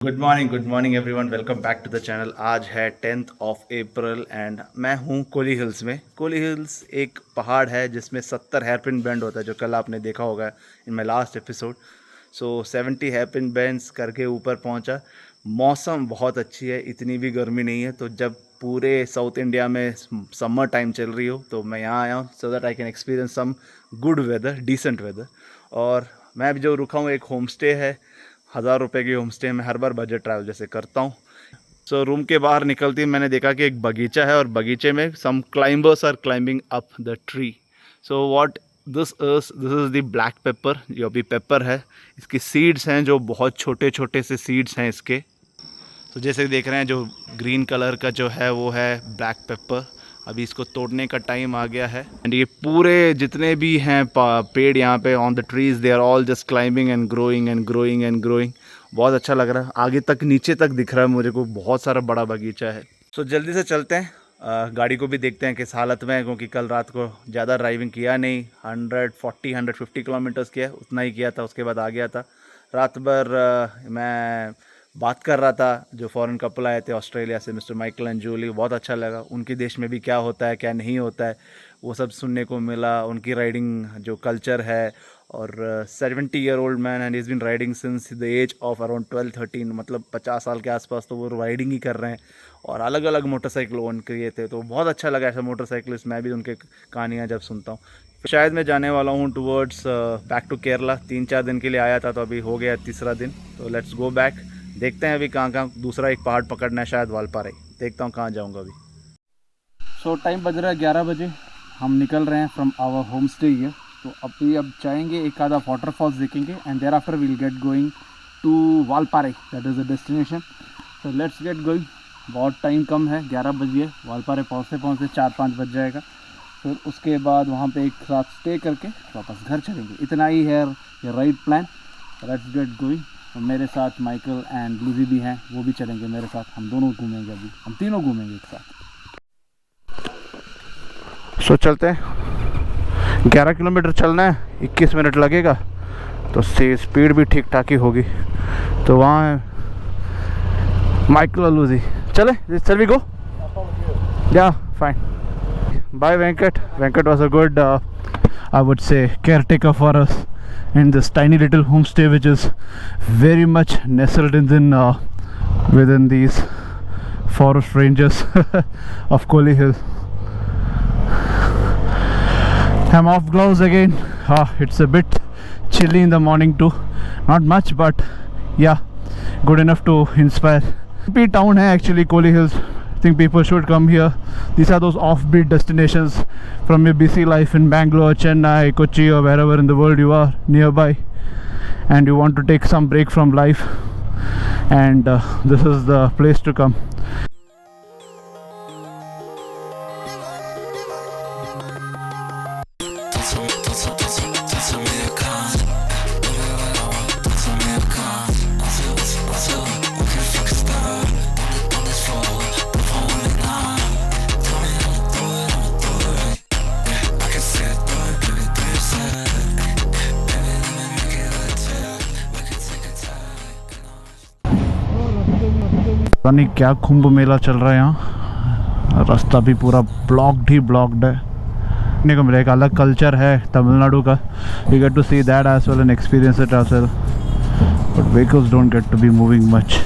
Good morning everyone, welcome back to the channel. आज है 10th of April and मैं हूँ कोली हिल्स में। कोली हिल्स एक पहाड़ है जिसमें 70 हेयरपिन बेंड होता है, जो कल आपने देखा होगा in my last episode. So 70 hairpin bends करके ऊपर पहुँचा। मौसम बहुत अच्छी है, इतनी भी गर्मी नहीं है। तो जब पूरे साउथ इंडिया में समर टाइम चल रही हो तो मैं यहाँ आया हूँ so that I can experience some good weather, decent weather. और मैं भी जो रुका हूँ एक होम स्टे है, 1000 रुपये की होम स्टे में हर बार बजट ट्रैवल जैसे करता हूँ। सो रूम के बाहर निकलती मैंने देखा कि एक बगीचा है और बगीचे में some climbers are climbing up the tree. So what this is the black pepper, जो अभी पेपर है। इसकी सीड्स हैं जो बहुत छोटे छोटे से सीड्स हैं इसके। तो जैसे देख रहे हैं जो ग्रीन कलर का जो है वो है ब्लैक पेपर। अभी इसको तोड़ने का टाइम आ गया है। एंड ये पूरे जितने भी हैं पेड़ यहाँ पे on the trees, they are all just climbing and growing and growing and growing. बहुत अच्छा लग रहा है, आगे तक नीचे तक दिख रहा है मुझे को, बहुत सारा बड़ा बगीचा है। सो जल्दी से चलते हैं, गाड़ी को भी देखते हैं किस हालत में है, क्योंकि कल रात को ज़्यादा ड्राइविंग किया नहीं। 150 किलोमीटर्स किया, उतना ही किया था, उसके बाद आ गया था। रात भर मैं बात कर रहा था, जो फॉरेन कपल आए थे ऑस्ट्रेलिया से, मिस्टर माइकल एंड जूली। बहुत अच्छा लगा, उनके देश में भी क्या होता है क्या नहीं होता है वो सब सुनने को मिला। उनकी राइडिंग जो कल्चर है, और 70-year-old man and is been riding since the age of around 12-13, मतलब 50 साल के आसपास तो वो राइडिंग ही कर रहे हैं। और अलग अलग मोटरसाइकिल उनके ये थे, तो बहुत अच्छा लगा ऐसा मोटरसाइकिलिस्ट। मैं भी उनके कहानियाँ जब सुनता हूँ। शायद मैं जाने वाला हूँ टूवर्ड्स बैक टू केरला। 3-4 दिन के लिए आया था, तो अभी हो गया तीसरा दिन, तो लेट्स गो बैक। देखते हैं अभी कहाँ कहाँ दूसरा एक पहाड़ पकड़ना है, शायद वालपाराई। देखता हूँ कहाँ जाऊँगा अभी। सो टाइम बज रहा है 11 बजे। हम निकल रहे हैं from our home stay here. तो अब जाएंगे, एक आधा वाटरफॉल्स देखेंगे and there after will get going to Valparai, that is the destination. So let's get going. बहुत टाइम कम है, 11 बजे वालपाराई पहुँचते 4-5 बज जाएगा। फिर उसके बाद वहाँ पे एक रात स्टे करके वापस घर चलेंगे। इतना ही है ये ride plan. Let's get going. और मेरे साथ माइकल एंड लूजी भी हैं, वो भी चलेंगे मेरे साथ। हम दोनों घूमेंगे, अभी हम तीनों घूमेंगे एक साथ। सो चलते हैं। 11 किलोमीटर चलना है, 21 मिनट लगेगा, तो से स्पीड भी ठीक ठाक ही होगी। तो वहाँ है माइकल और लूजी। चल we go. Yeah fine. Bye Venkat. Venkat was a good I would say caretaker for us in this tiny little homestay, which is very much nestled within these forest ranges of Koli Hill. I'm off gloves again. It's a bit chilly in the morning too. Not much, but yeah, good enough to inspire. Happy town hai actually, Koli Hills. I think people should come here. These are those offbeat destinations from your busy life in Bangalore, Chennai, Kochi, or wherever in the world you are nearby, and you want to take some break from life, and this is the place to come. पता नहीं क्या कुंभ मेला चल रहा है यहाँ। रास्ता भी पूरा ब्लॉक्ड है। देखने को मिला, एक अलग कल्चर है तमिलनाडु का। We get to see that as well and experience it ourself, but vehicles don't get to be moving much.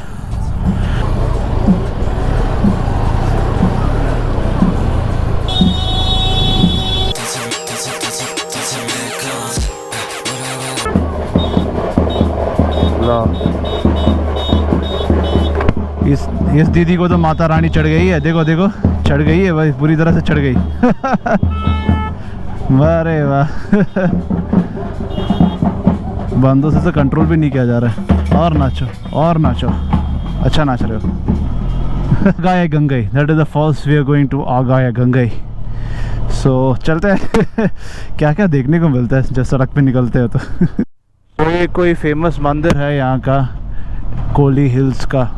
इस दीदी को तो माता रानी चढ़ गई है। देखो देखो, चढ़ गई है भाई, पूरी तरह से चढ़ गई। अरे वाह। बंदों से तो कंट्रोल भी नहीं किया जा रहा है। और नाचो और नाचो, अच्छा नाच रहे हो। Agaya Gangai, that is the falls we are going to Agaya Gangai. So चलते हैं। क्या क्या देखने को मिलता है जब सड़क पे निकलते हो तो। ये कोई फेमस मंदिर है यहाँ का, कोली हिल्स का।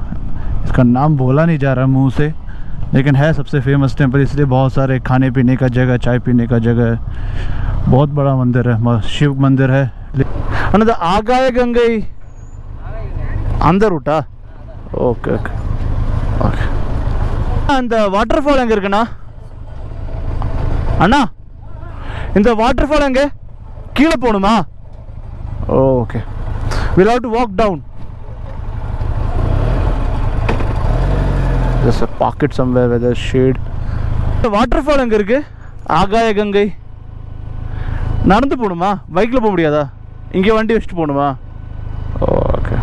इसका नाम बोला नहीं जा रहा मुंह से, लेकिन है सबसे फेमस टेम्पल, इसलिए बहुत सारे खाने पीने का जगह, चाय पीने का जगह है। बहुत बड़ा मंदिर है, शिव मंदिर है। आगाया गंगई अंदर उठा ஓகே ஓகே ஓகே. அந்த வாட்டர் ஃபால் எங்கே இருக்குண்ணா? அண்ணா இந்த வாட்டர் ஃபால் எங்கே? கீழே போகணுமா? Okay, we'll have to walk down. There's a pocket somewhere where there's shade. இந்த வாட்டர் ஃபால் எங்கே இருக்குது? ஆகாய கங்கை. நடந்து போகணுமா? பைக்கில் போக முடியாதா? இங்கே வண்டி வச்சுட்டு போகணுமா? Okay.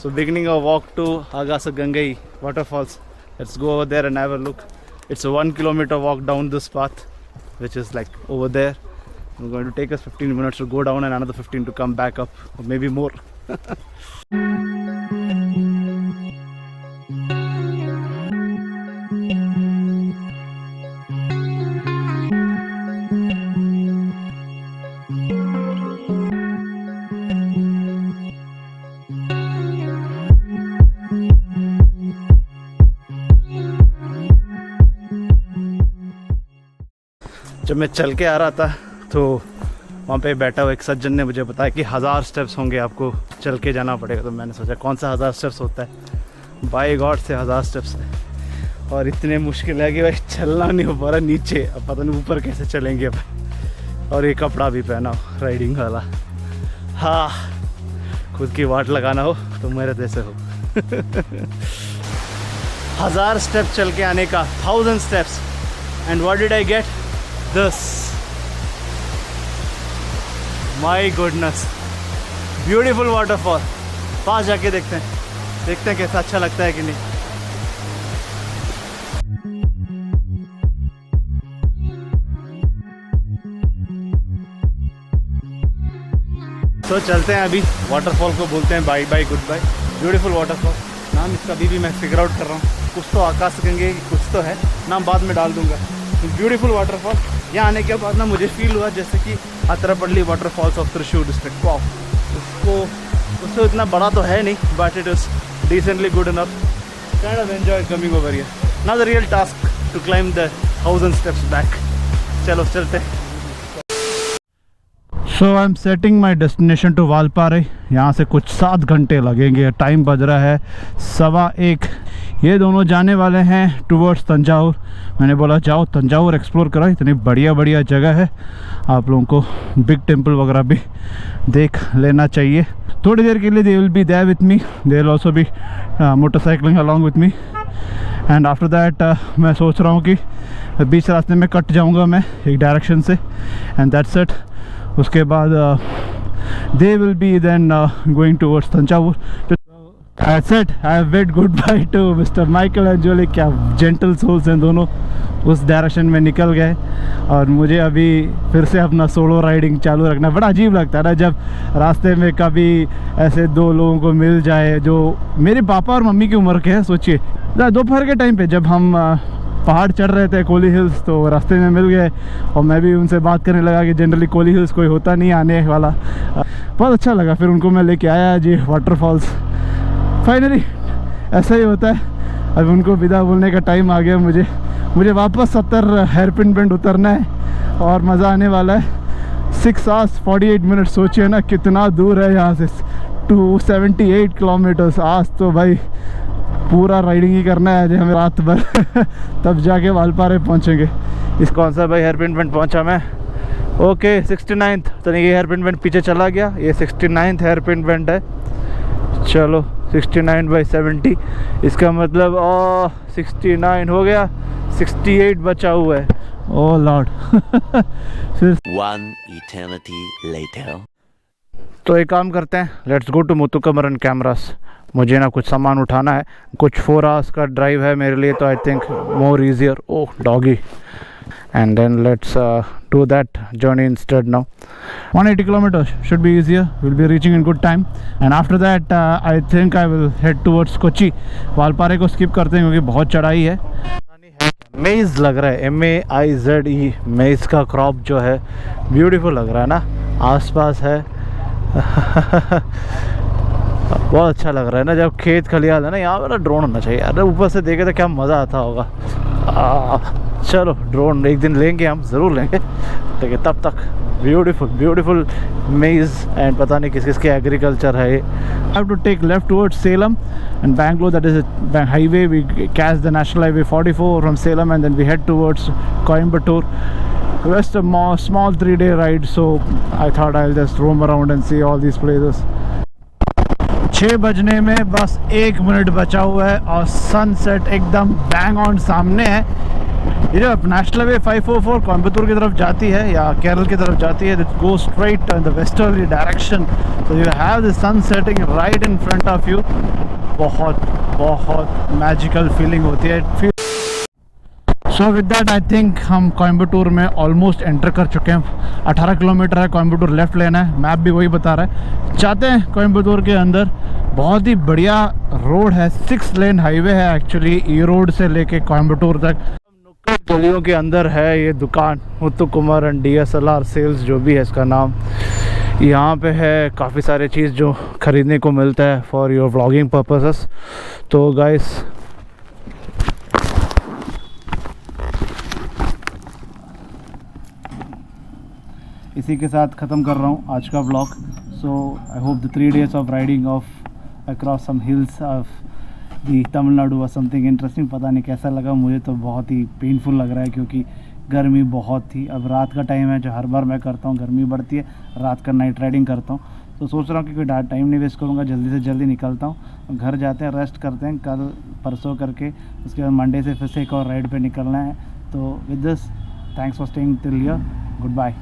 So beginning our walk to Agasa Gangai waterfalls. Let's go over there and have a look. It's a 1 kilometer walk down this path, which is like over there. It's going to take us 15 minutes to go down and another 15 to come back up, or maybe more. जब मैं चल के आ रहा था तो वहाँ पे बैठा हुआ एक सज्जन ने मुझे बताया कि 1000 स्टेप्स होंगे, आपको चल के जाना पड़ेगा। तो मैंने सोचा कौन सा 1000 स्टेप्स होता है, बाय गॉड से 1000 स्टेप्स है। और इतने मुश्किल है कि भाई चलना नहीं हो पा रहा नीचे, अब पता नहीं ऊपर कैसे चलेंगे अब। और ये कपड़ा भी पहना हो राइडिंग वाला। हाँ, खुद की वाट लगाना हो तो मेरे जैसे हो। 1000 स्टेप चल के आने का, 1000 steps, and what did I get? This, my goodness, beautiful waterfall. पास जाके देखते हैं कैसा अच्छा लगता है कि नहीं। तो चलते हैं अभी वाटरफॉल को, बोलते हैं bye bye goodbye. Beautiful waterfall, नाम इसका अभी भी मैं फिगर आउट कर रहा हूँ। कुछ तो आकाश गंगे, कुछ तो है, नाम बाद में डाल दूंगा। Beautiful waterfall. यहाँ आने के बाद ना मुझे फील हुआ जैसे कि Athirappilly waterfalls of Thrissur district. Wow, उसको इतना बड़ा तो है नहीं, but it is decently good enough. Kind of enjoy coming over here. Now the real task to climb the 1000 steps back. चलो चलते हैं। So I am setting my destination to Valparai. यहाँ से कुछ 7 घंटे लगेंगे। टाइम बज रहा है 1:15। ये दोनों जाने वाले हैं टुवर्ड्स तंजावुर। मैंने बोला जाओ तंजावुर एक्सप्लोर करो, इतनी बढ़िया बढ़िया जगह है, आप लोगों को बिग टेम्पल वगैरह भी देख लेना चाहिए। थोड़ी देर के लिए they will be there with me, they will also be motorcycling along with me. And after that मैं सोच रहा हूँ कि बीच रास्ते में कट जाऊँगा मैं एक डायरेक्शन से, एंड दैट्स इट। उसके बाद they will be then going towards Thanjavur. That's it. I have bid goodbye to Mr. Michael and Julie। क्या जेंटल सोल्स हैं दोनों, उस डायरेक्शन में निकल गए। और मुझे अभी फिर से अपना सोलो राइडिंग चालू रखना। बड़ा अजीब लगता है ना जब रास्ते में कभी ऐसे 2 लोगों को मिल जाए जो मेरे पापा और मम्मी की उम्र के हैं। सोचिए दोपहर के टाइम पे जब हम पहाड़ चढ़ रहे थे कोली हिल्स, तो रास्ते में मिल गए और मैं भी उनसे बात करने लगा कि जनरली कोली हिल्स कोई होता नहीं आने वाला। बहुत अच्छा लगा। फिर उनको मैं लेके आया जी वाटरफॉल्स। फाइनली ऐसा ही होता है। अब उनको विदा बोलने का टाइम आ गया। मुझे वापस 70 हेयरपिन बेंड उतरना है और मज़ा आने वाला है। 6 hours 48 minutes। सोचिए ना कितना दूर है यहाँ से, 278 किलोमीटर्स। आज तो भाई पूरा राइडिंग ही करना है आज हमें रात भर। तब जाके वालपारे पहुँचेंगे। इस कौन सा भाई हेयरपिन बेंड पहुँचा मैं? Okay 69th। तो नहीं, ये हेयरपिन बेंड पीछे चला गया। ये 69th हेयरपिन बेंड है। चलो 69/70, इसका मतलब 69 हो गया, 68 बचा हुआ है। Oh lord. फिर 1 eternity later। तो एक काम करते हैं, लेट्स गो टू मुथुकुमरन कैमरास। मुझे ना कुछ सामान उठाना है, कुछ 4 hours का ड्राइव है मेरे लिए, तो I think more easier. Oh doggy. And then let's do that journey instead now. 180 kilometers should be easier. We'll be reaching in good time. And after that I think I will head towards Kochi। वालपारे को skip करते हैं क्योंकि बहुत चढ़ाई है। मेज लग रहा है, MAIZE। मेज का क्रॉप जो है ब्यूटीफुल लग रहा है ना, आसपास है। बहुत अच्छा लग रहा है ना जब खेत खलियान है ना। यहाँ पर ड्रोन होना चाहिए यार, ऊपर से देखे तो क्या मज़ा आता होगा। चलो ड्रोन एक दिन लेंगे, हम ज़रूर लेंगे, लेकिन तब तक ब्यूटीफुल मेज़ एंड पता नहीं किस किस के एग्रीकल्चर है ये। I have to take left towards Salem and Bangalore, that is a highway. We catch the National Highway 44 from Salem and then we head towards Coimbatore. Just a small 3-day ride, so I thought I'll just roam around and see all these places. 6 बजने में बस 1 minute बचा हुआ है और sunset एकदम bang on सामने है। ये जो नेशनल हाईवे 544 कोयम्बतूर की तरफ जाती है या केरल की तरफ जाती है, it go straight in the westerly direction, so you have the sun setting right in front of you. बहुत मैजिकल फीलिंग होती है। So with that I think हम कोयम्बतूर में ऑलमोस्ट एंटर कर चुके हैं। 18 किलोमीटर है, कोयम्बतूर लेफ़्ट लेना है, मैप भी वही बता रहा है। जाते हैं कोयम्बतूर के अंदर। बहुत ही बढ़िया रोड है, 6 लेन हाईवे है एक्चुअली, ई रोड से लेके कोयम्बतूर तक। नुक्कड़ गलियों के अंदर है ये दुकान, Muthu Kumar and DSLR sales जो भी है इसका नाम। यहाँ पे है काफ़ी सारे चीज़ जो ख़रीदने को मिलता है फॉर योर व्लॉगिंग पर्पसेस। तो गाइस इसी के साथ ख़त्म कर रहा हूँ आज का vlog. So I hope the 3 days of riding of across some hills of the Tamil Nadu was something interesting. पता नहीं कैसा लगा, मुझे तो बहुत ही पेनफुल लग रहा है क्योंकि गर्मी बहुत थी। अब रात का टाइम है, जो हर बार मैं करता हूँ, गर्मी बढ़ती है, रात का नाइट राइडिंग करता हूँ। तो सोच रहा हूँ कि कोई टाइम नहीं वेस्ट करूँगा, जल्दी से जल्दी निकलता हूँ। घर जाते हैं, रेस्ट करते हैं, कल परसों करके उसके बाद मंडे से फिर से एक और राइड पे निकलना है। तो with this, thanks for staying till here, good bye.